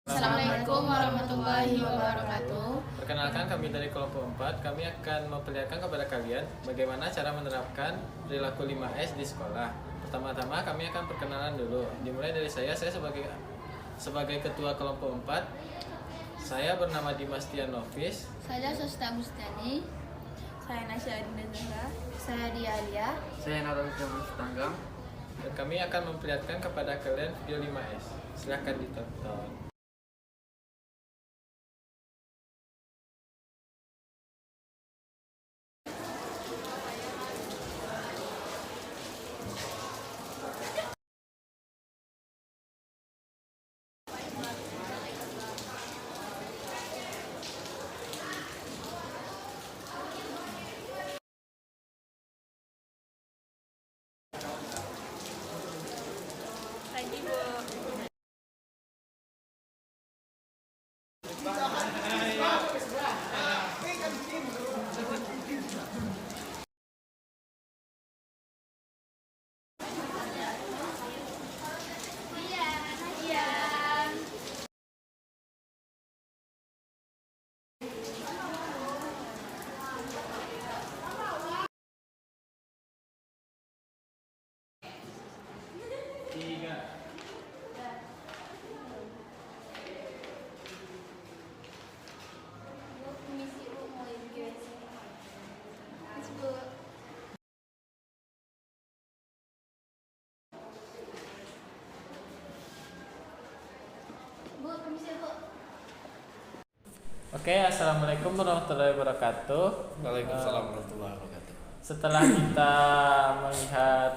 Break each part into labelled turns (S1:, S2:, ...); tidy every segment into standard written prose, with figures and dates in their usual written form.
S1: Assalamualaikum warahmatullahi wabarakatuh.
S2: Perkenalkan, kami dari kelompok 4. Kami akan memperlihatkan kepada kalian bagaimana cara menerapkan perilaku 5S di sekolah. Pertama-tama kami akan perkenalan dulu. Dimulai dari saya sebagai ketua kelompok 4. Saya bernama Dimas Tian Nofis.
S1: Saya Sosta Mustani.
S3: Saya Nasya Adinda Zahra.
S1: Saya Dialia.
S4: Saya Narul Jamus Tanggang.
S2: Dan kami akan memperlihatkan kepada kalian video 5S. Silahkan ditonton.
S3: Lagi Bu.
S2: Oke, assalamualaikum warahmatullahi wabarakatuh.
S4: Waalaikumsalam warahmatullahi wabarakatuh.
S2: Setelah kita melihat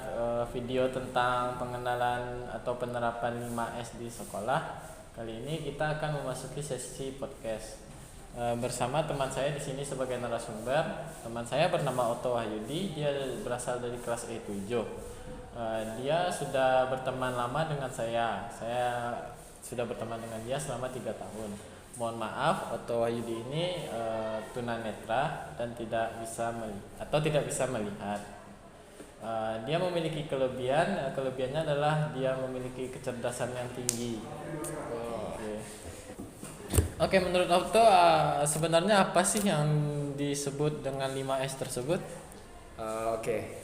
S2: video tentang pengenalan atau penerapan 5S di sekolah, kali ini kita akan memasuki sesi podcast bersama teman saya di sini sebagai narasumber. Teman saya bernama Otto Wahyudi, dia berasal dari kelas E7. Dia sudah berteman lama dengan saya. Saya sudah berteman dengan dia selama 3 tahun. Mohon maaf, Otto Wahyudi ini tunanetra dan tidak bisa melihat. Dia memiliki kelebihannya adalah dia memiliki kecerdasan yang tinggi. Oke, menurut Otto sebenarnya apa sih yang disebut dengan 5S tersebut?
S4: Oke.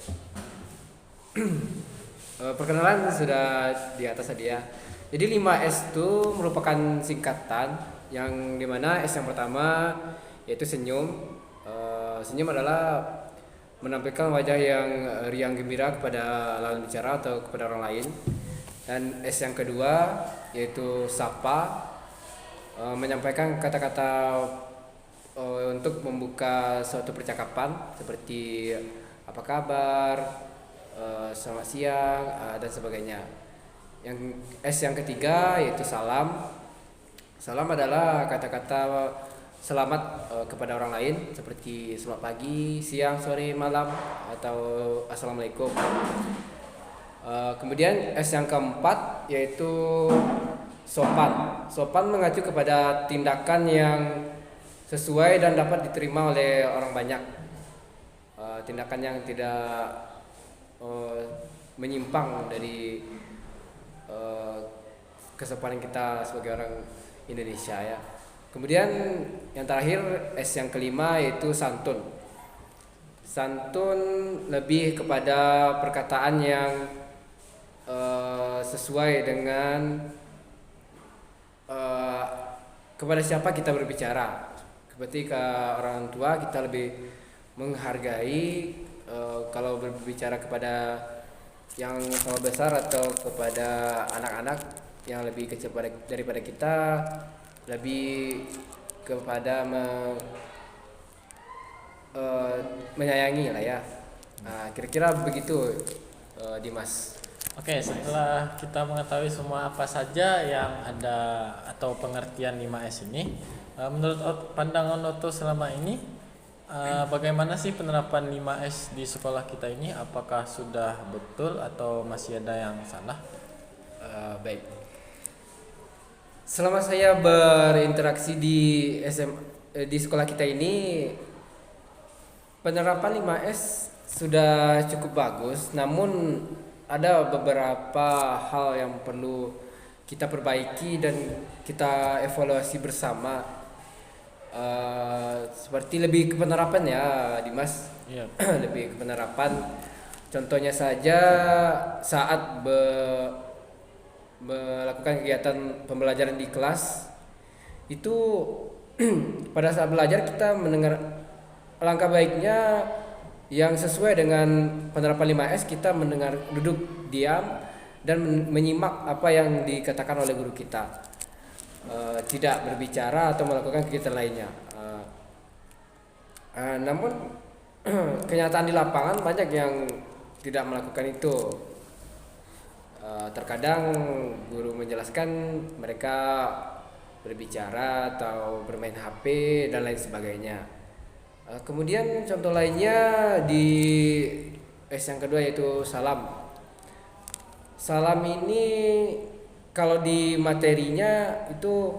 S4: Perkenalan sudah di atas tadi ya. Jadi 5S itu merupakan singkatan yang dimana S yang pertama yaitu senyum. Senyum adalah menampilkan wajah yang riang gembira kepada lawan bicara atau kepada orang lain. Dan S yang kedua yaitu sapa, menyampaikan kata-kata untuk membuka suatu percakapan seperti apa kabar, selamat siang, dan sebagainya. Yang S yang ketiga yaitu salam. Salam adalah kata-kata selamat kepada orang lain seperti selamat pagi, siang, sore, malam atau assalamualaikum. Kemudian S yang keempat yaitu sopan. Sopan mengacu kepada tindakan yang sesuai dan dapat diterima oleh orang banyak. Tindakan yang tidak menyimpang dari kesopanan kita sebagai orang Indonesia ya. Kemudian yang terakhir S yang kelima yaitu santun. Santun lebih kepada perkataan yang sesuai dengan kepada siapa kita berbicara. Seperti ke orang tua kita lebih menghargai kalau berbicara kepada yang sama besar atau kepada anak-anak yang lebih kecil daripada kita, lebih kepada menyayangi lah ya. Kira-kira begitu, Dimas.
S2: Oke, setelah kita mengetahui semua apa saja yang ada atau pengertian 5S ini, menurut pandangan Otto selama ini, bagaimana sih penerapan 5S di sekolah kita ini? Apakah sudah betul atau masih ada yang salah?
S4: Baik. Selama saya berinteraksi di sekolah kita ini, penerapan 5S sudah cukup bagus, namun ada beberapa hal yang perlu kita perbaiki dan kita evaluasi bersama. Seperti lebih ke penerapan ya Dimas.
S2: Iya.
S4: Lebih ke penerapan. Contohnya saja saat melakukan kegiatan pembelajaran di kelas itu pada saat belajar kita mendengar, alangkah baiknya yang sesuai dengan penerapan 5S kita mendengar, duduk diam dan menyimak apa yang dikatakan oleh guru kita, tidak berbicara atau melakukan kegiatan lainnya. Namun kenyataan di lapangan banyak yang tidak melakukan itu. Terkadang guru menjelaskan mereka berbicara atau bermain HP dan lain sebagainya. Kemudian contoh lainnya di S yang kedua yaitu salam. Salam ini kalau di materinya itu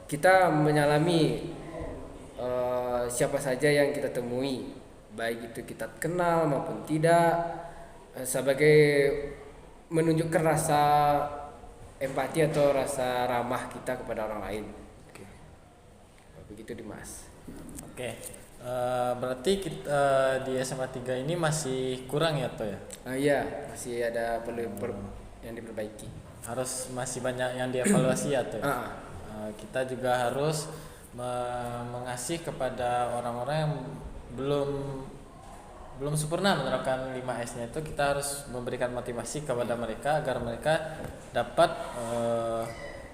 S4: kita menyalami siapa saja yang kita temui, baik itu kita kenal maupun tidak, sebagai menunjukkan rasa empati atau rasa ramah kita kepada orang lain. Oke. Begitu Dimas.
S2: Oke. Berarti kita di SMA 3 ini masih kurang ya Toh ya?
S4: Iya, masih ada perlu yang diperbaiki.
S2: Harus masih banyak yang dievaluasi ya Toh ya? Kita juga harus mengasih kepada orang-orang yang belum sempurna menerapkan 5S-nya itu, kita harus memberikan motivasi kepada mereka agar mereka dapat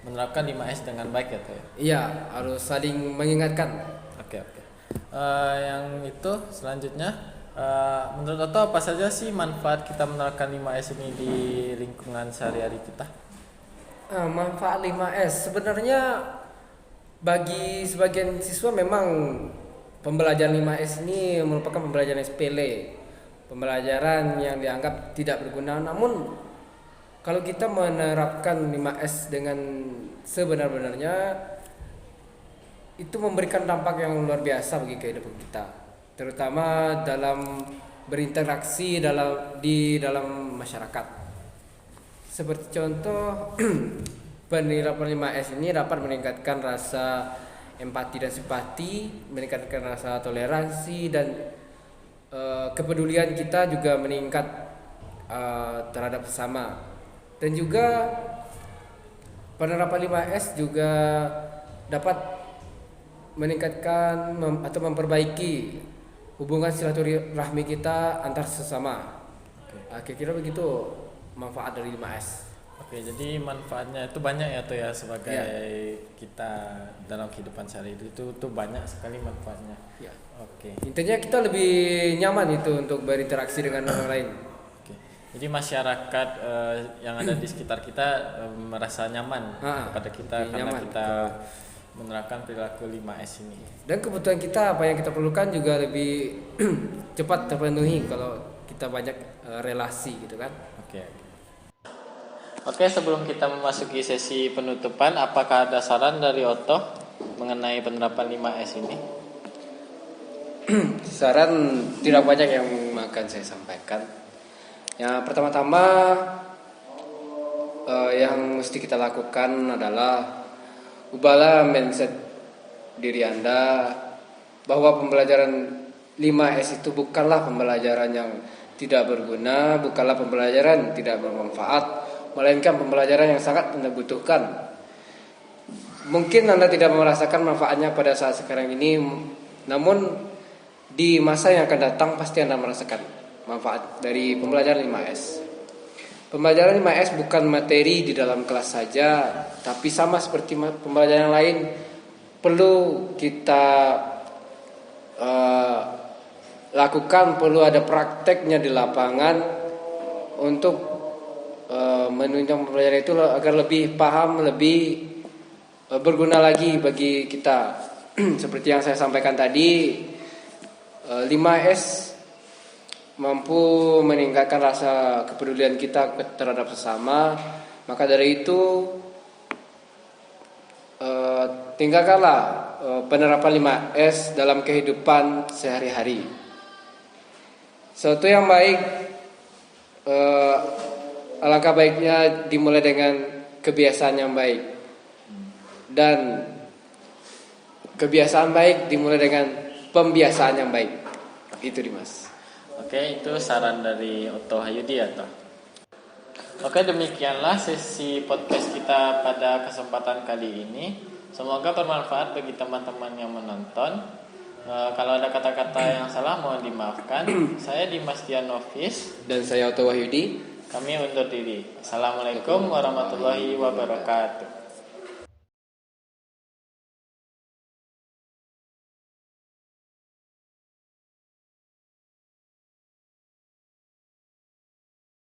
S2: menerapkan 5S dengan baik ya Toh ya?
S4: Iya, harus saling mengingatkan.
S2: Oke. Yang itu selanjutnya, menurut Oto apa saja sih manfaat kita menerapkan 5S ini di lingkungan sehari-hari kita?
S4: Manfaat 5S sebenarnya bagi sebagian siswa memang pembelajaran 5S ini merupakan pembelajaran sepele, pembelajaran yang dianggap tidak berguna. Namun kalau kita menerapkan 5S dengan sebenar-benarnya, itu memberikan dampak yang luar biasa bagi kehidupan kita, terutama dalam berinteraksi di dalam masyarakat. Seperti contoh penerapan 5S ini dapat meningkatkan rasa empati dan simpati, meningkatkan rasa toleransi dan kepedulian kita juga meningkat terhadap sesama. Dan juga penerapan 5S juga dapat meningkatkan atau memperbaiki hubungan silaturahmi kita antar sesama. Kira-kira begitu manfaat dari 5S.
S2: Oke, jadi manfaatnya itu banyak ya Toh ya, sebagai kita dalam kehidupan sehari itu banyak sekali manfaatnya.
S4: Ya.
S2: Oke.
S4: Intinya kita lebih nyaman itu untuk berinteraksi dengan orang lain.
S2: Oke. Jadi masyarakat yang ada di sekitar kita merasa nyaman kepada kita karena
S4: nyaman.
S2: kita menerapkan perilaku 5S ini.
S4: Dan kebutuhan kita, apa yang kita perlukan juga lebih cepat terpenuhi kalau kita banyak relasi gitu kan.
S2: Oke, sebelum kita memasuki sesi penutupan, apakah ada saran dari Oto mengenai penerapan 5S ini?
S4: Saran tidak banyak yang akan saya sampaikan. Yang pertama-tama yang mesti kita lakukan adalah ubahlah mindset diri Anda bahwa pembelajaran 5S itu bukanlah pembelajaran yang tidak berguna, bukanlah pembelajaran tidak bermanfaat, melainkan pembelajaran yang sangat Anda butuhkan. Mungkin Anda tidak merasakan manfaatnya pada saat sekarang ini, namun di masa yang akan datang pasti Anda merasakan manfaat dari pembelajaran 5S. Pembelajaran 5S bukan materi di dalam kelas saja, tapi sama seperti pembelajaran lain perlu kita lakukan, perlu ada prakteknya di lapangan untuk menunjang pembelajaran itu agar lebih paham, lebih berguna lagi bagi kita. Seperti yang saya sampaikan tadi, 5S mampu meningkatkan rasa kepedulian kita terhadap sesama. Maka dari itu tinggalkanlah penerapan 5S dalam kehidupan sehari-hari. Suatu yang baik, alangkah baiknya dimulai dengan kebiasaan yang baik. Dan kebiasaan baik dimulai dengan pembiasaan yang baik. Itu Dimas.
S2: Oke, itu saran dari Otto Hayudi atau. Oke, demikianlah sesi podcast kita pada kesempatan kali ini. Semoga bermanfaat bagi teman-teman yang menonton. Kalau ada kata-kata yang salah mohon dimaafkan. Saya Dimas Dianovis
S4: Dan saya Otto Wahyudi.
S2: Kami undur diri. Assalamualaikum warahmatullahi wabarakatuh.